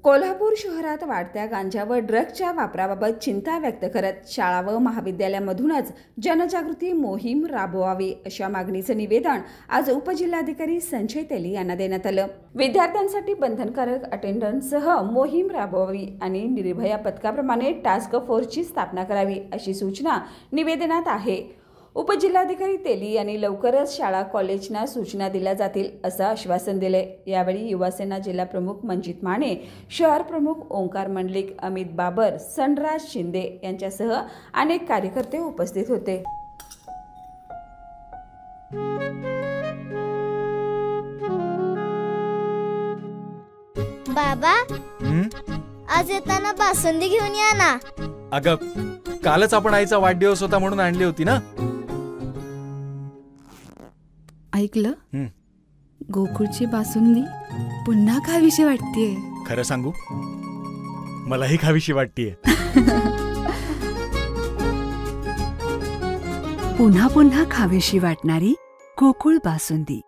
कोल्हापूर शहरात वाढत्या गांजा व ड्रग्जच्या वापराबाबत चिंता व्यक्त करत शाळा व महाविद्यालयामधूनच जनजागृती मोहीम राबवावी अशा मागणीचं निवेदन आज उपजिल्हाधिकारी संजय तेली यांना देण्यात आलं। विद्यार्थ्यांसाठी बंधनकारक अटेंडन्ससह मोहीम राबवावी आणि निर्भया पथकाप्रमाणे टास्क फोर्सची स्थापना करावी अशी सूचना निवेदनात आहे। उपजिल्हाधिकारी तेली यांनी लवकरच शाळा कॉलेजना सूचना दिल्या जातील असं आश्वासन दिले। यावेळी युवासेना जिल्हा प्रमुख मंजित माने, शहर प्रमुख ओंकार मंडलिक, अमित बाबर, सनराज शिंदे यांच्यासह अनेक कार्यकर्ते उपस्थित होते। बाबा, आज येताना बासुंदी घेऊन या ना। अगं, कालच आपण आईचा वाढदिवस होता म्हणून आणली होती ना। ऐकलं? गोकुळची बासुंदी पुन्हा खावीशी वाटतेय। खरं सांगू, मलाही खावीशी वाटतेय। पुन्हा पुन्हा खावीशी वाटणारी गोकुळ बासुंदी।